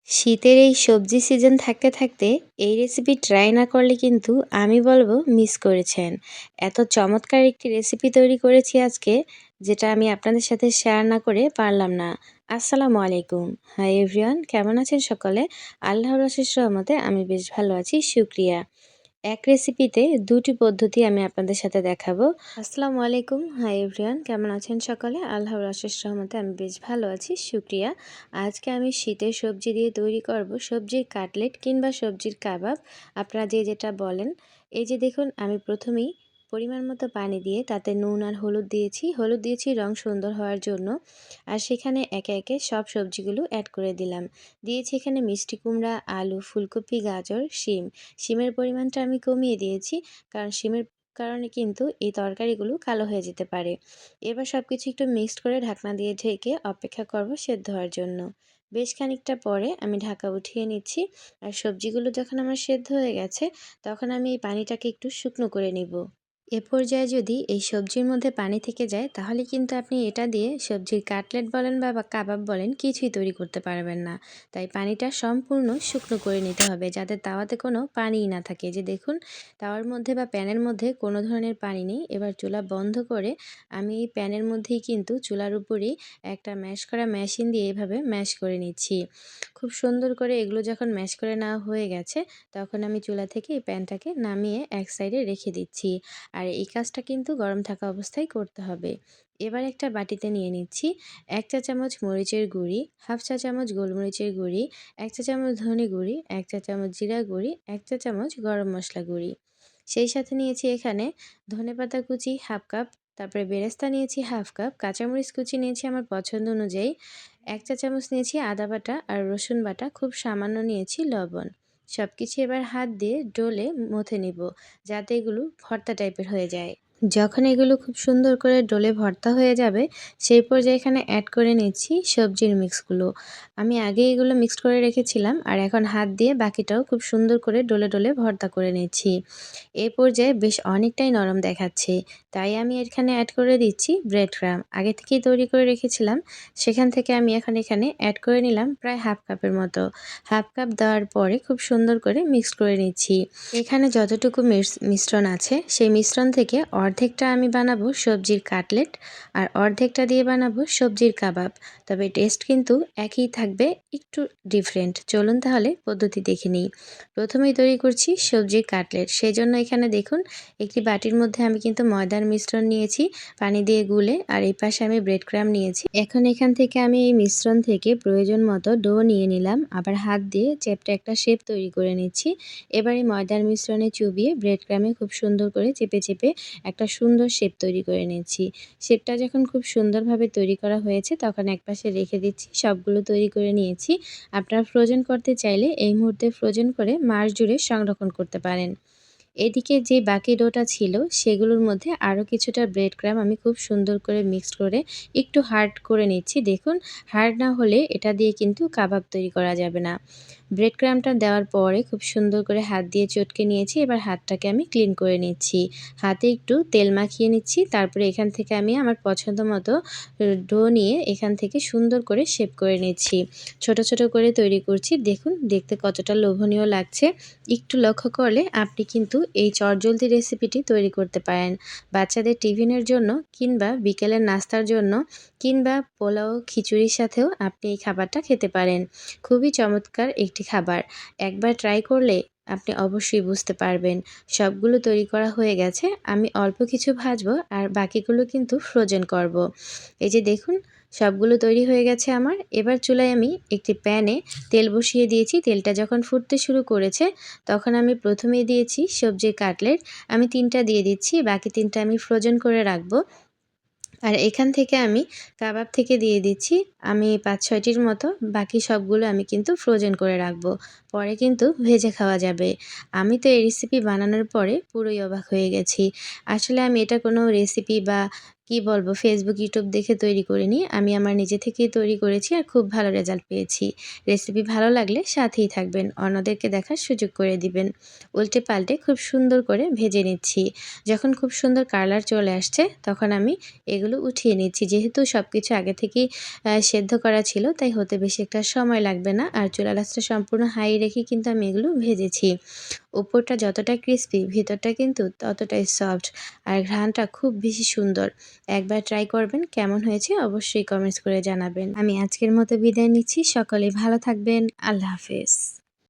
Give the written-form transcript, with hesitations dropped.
শীতের এই সবজি সিজন থাকতে থাকতে এই রেসিপি ট্রাই না করলে কিন্তু আমি বলবো মিস করেছেন। এত চমৎকার একটি রেসিপি তৈরি করেছি আজকে, যেটা আমি আপনাদের সাথে শেয়ার না করে পারলাম না। আসসালামু আলাইকুম। হাই এভরিওয়ান, কেমন আছেন সকলে? আল্লাহর অশেষ রহমতে আমি বেশ ভালো আছি, শুকরিয়া। এক রেসিপিতে দুটি পদ্ধতি আমি আপনাদের সাথে দেখাবো। আসসালামু আলাইকুম, হাই এভরিওয়ান, কেমন আছেন সকলে? আল্লাহর অশেষ রহমতে আমি বেশ ভালো আছি, শুকরিয়া। আজকে আমি শীতের সবজি দিয়ে তৈরি করব সবজির কাটলেট কিংবা সবজির কাবাব, আপনারা যে যেটা বলেন। এই যে দেখুন, আমি প্রথমেই পরিমাণ মতো পানি দিয়ে তাতে নুন আর হলুদ দিয়েছি রং সুন্দর হওয়ার জন্য। আর সেখানে একে একে সব সবজিগুলো অ্যাড করে দিয়েছি এখানে মিষ্টি কুমড়া, আলু, ফুলকপি, গাজর, শিমের পরিমাণটা আমি কমিয়ে দিয়েছি, কারণ শিমের কারণে কিন্তু এই তরকারিগুলো কালো হয়ে যেতে পারে। এবার সব কিছু একটু মিক্সড করে ঢাকনা দিয়ে ঢেকে অপেক্ষা করব সেদ্ধ হওয়ার জন্য। বেশ খানিকটা পরে আমি ঢাকা উঠিয়ে নিচ্ছি। আর সবজিগুলো যখন আমার সেদ্ধ হয়ে গেছে, তখন আমি এই পানিটাকে একটু শুকনো করে নিব। এ পর্যায়ে যদি এই সবজির মধ্যে পানি থেকে যায়, তাহলে কিন্তু আপনি এটা দিয়ে সবজির কাটলেট বলেন বা কাবাব বলেন, কিছুই তৈরি করতে পারবেন না। তাই পানিটা সম্পূর্ণ শুকনো করে নিতে হবে, যাতে তাওয়াতে কোনো পানিই না থাকে। যে দেখুন, তাওয়ার মধ্যে বা প্যানের মধ্যে কোনো ধরনের পানি নেই। এবার চুলা বন্ধ করে আমি এই প্যানের মধ্যেই কিন্তু চুলার উপরেই একটা ম্যাশ করা মেশিন দিয়ে এভাবে ম্যাশ করে নিচ্ছি। খুব সুন্দর করে এগুলো যখন ম্যাশ করে নেওয়া হয়ে গেছে, তখন আমি চুলা থেকে এই প্যানটাকে নামিয়ে এক সাইডে রেখে দিচ্ছি। আর এই কাজটা কিন্তু গরম থাকা অবস্থায় করতে হবে। এবার একটা বাটিতে নিয়ে নিচ্ছি ১ চা চামচ মরিচের গুঁড়ি, হাফ চা চামচ গোলমরিচের গুঁড়ি, ১ চা চামচ ধনে গুঁড়ি, ১ চা চামচ জিরা গুঁড়ি, ১ চা চামচ গরম মশলা গুঁড়ি। সেই সাথে নিয়েছি এখানে ধনেপাতা কুচি হাফ কাপ, তারপরে বেরেস্তা নিয়েছি হাফ কাপ, কাঁচামরিচ কুচি নিয়েছি আমার পছন্দ অনুযায়ী, ১ চা চামচ নিয়েছি আদা বাটা আর রসুন বাটা, খুব সামান্য নিয়েছি লবণ। সব কিছু এবার হাত দিয়ে ডলে মথে নিব, যাতে এগুলো ভর্তা টাইপের হয়ে যায়। যখন এগুলো খুব সুন্দর করে ডলে ভর্তা হয়ে যাবে, সেই পর্যায়ে এখানে অ্যাড করে নিচ্ছি সবজির মিক্সগুলো। আমি আগে এগুলো মিক্সড করে রেখেছিলাম, আর এখন হাত দিয়ে বাকিটাও খুব সুন্দর করে ডলে ডলে ভর্তা করে নিচ্ছি। এই পর্যায়ে বেশ অনেকটাই নরম দেখাচ্ছে, তাই আমি এখানে অ্যাড করে দিচ্ছি ব্রেড ক্রাম্ব। আগে থেকেই তৈরি করে রেখেছিলাম, সেখান থেকে আমি এখন এখানে অ্যাড করে নিলাম প্রায় হাফ কাপের মতো। হাফ কাপ দেওয়ার পরে খুব সুন্দর করে মিক্সড করে নিচ্ছি। এখানে যতটুকু মিশ্রণ আছে, সেই মিশ্রণ থেকে অর্ধেকটা আমি বানাবো সবজির কাটলেট, আর অর্ধেকটা দিয়ে বানাবো সবজির কাবাব। তবে টেস্ট কিন্তু একই থাকবে, একটু ডিফারেন্ট। চলুন তাহলে পদ্ধতি দেখে নিই। প্রথমেই তৈরি করছি সবজির কাটলেট। সেজন্য এখানে দেখুন, একটি বাটির মধ্যে আমি কিন্তু ময়দার মিশ্রণ নিয়েছি পানি দিয়ে গুলে, আর এই পাশে আমি ব্রেড ক্রাম্ব নিয়েছি। এখন এখান থেকে আমি এই মিশ্রণ থেকে প্রয়োজন মতো ডো নিয়ে নিলাম, আবার হাত দিয়ে চেপটে একটা শেপ তৈরি করে নিচ্ছি। এবারে ময়দার মিশ্রণে চুবিয়ে ব্রেড ক্রামে খুব সুন্দর করে চেপে চেপে একটা সুন্দর শেপ তৈরি করে নিচ্ছি। শেপটা যখন খুব সুন্দরভাবে তৈরি করা হয়েছে, তখন একপাশে রেখে দিচ্ছি। সবগুলো তৈরি করে নিয়েছি। আপনারা ফ্রোজেন করতে চাইলে এই মুহূর্তে ফ্রোজেন করে মাস জুড়ে সংরক্ষণ করতে পারেন। এদিকে যে বাকি ডোটা ছিল, সেগুলোর মধ্যে আরও কিছুটা ব্রেড ক্রাম্ব আমি খুব সুন্দর করে মিক্সড করে একটু হার্ড করে নিচ্ছি। দেখুন, হার্ড না হলে এটা দিয়ে কিন্তু কাবাব তৈরি করা যাবে না। ব্রেড ক্রাম্বটা দেওয়ার পরে খুব সুন্দর করে হাত দিয়ে চটকে নিয়েছি। এবার হাতটাকে আমি ক্লিন করে নিচ্ছি। হাতে একটু তেল মাখিয়ে নিচ্ছি। তারপরে এখান থেকে আমি আমার পছন্দ মতো ডো নিয়ে এখান থেকে সুন্দর করে শেপ করে নিচ্ছি। ছোট ছোট করে তৈরি করছি। দেখুন, দেখতে কতটা লোভনীয় লাগছে। একটু লক্ষ্য করলে আপনি কিন্তু এই চটজলদি রেসিপিটি তৈরি করতে পারেন। বাচ্চাদের টিফিনের জন্য, কিংবা বিকেলের নাস্তার জন্য, কিংবা পোলাও খিচুড়ির সাথেও আপনি এই খাবারটা খেতে পারেন। খুবই চমৎকার একটি খাবার। একবার ট্রাই করলে আপনি অবশ্যই বুঝতে পারবেন। সবগুলো তৈরি করা হয়ে গেছে। আমি অল্প কিছু ভাজবো, আর বাকিগুলো কিন্তু ফ্রোজেন করব। এই যে দেখুন, সবগুলো তৈরি হয়ে গেছে আমার। এবার চুলায় আমি একটি প্যানে তেল বসিয়ে দিয়েছি। তেলটা যখন ফুটতে শুরু করেছে, তখন আমি প্রথমেই দিয়েছি সবজির কাটলেট। আমি ৩টা দিয়ে দিচ্ছি, বাকি ৩টা আমি ফ্রোজেন করে রাখবো। আর এখান থেকে আমি কাবাব থেকে দিয়ে দিচ্ছি আমি ৫-৬টির মতো। বাকি সবগুলো আমি কিন্তু ফ্রোজেন করে রাখবো, পরে কিন্তু ভেজে খাওয়া যাবে। আমি তো এই রেসিপি বানানোর পরে পুরোই অবাক হয়ে গেছি। আসলে আমি এটা কোনো রেসিপি বা কি বলবো, ফেসবুক, ইউটিউব দেখে তৈরি করিনি। আমি আমার নিজে থেকেই তৈরি করেছি আর খুব ভালো রেজাল্ট পেয়েছি। রেসিপি ভালো লাগলে সাথেই থাকবেন, অন্যদেরকে দেখার সুযোগ করে দিবেন। উল্টে পাল্টে খুব সুন্দর করে ভেজে নিচ্ছি। যখন খুব সুন্দর কালার চলে আসছে তখন আমি এগুলো উঠিয়ে নিচ্ছি। যেহেতু সবকিছু আগে থেকেই সেদ্ধ করা ছিল, তাই হতে বেশি একটা সময় লাগবে না। আর চুলার আঁচটা সম্পূর্ণ হাই রেখে কিন্তু আমি এগুলো ভেজেছি। উপরটা যতটা ক্রিসপি, ভিতরটা কিন্তু ততটাই সফট আর ঘ্রাণটা খুব বেশি সুন্দর। একবার ট্রাই করবেন, কেমন হয়েছে অবশ্যই কমেন্টস করে জানাবেন। আমি আজকের মতো বিদায় নিচ্ছি। সকলে ভালো থাকবেন। আল্লাহ হাফেজ।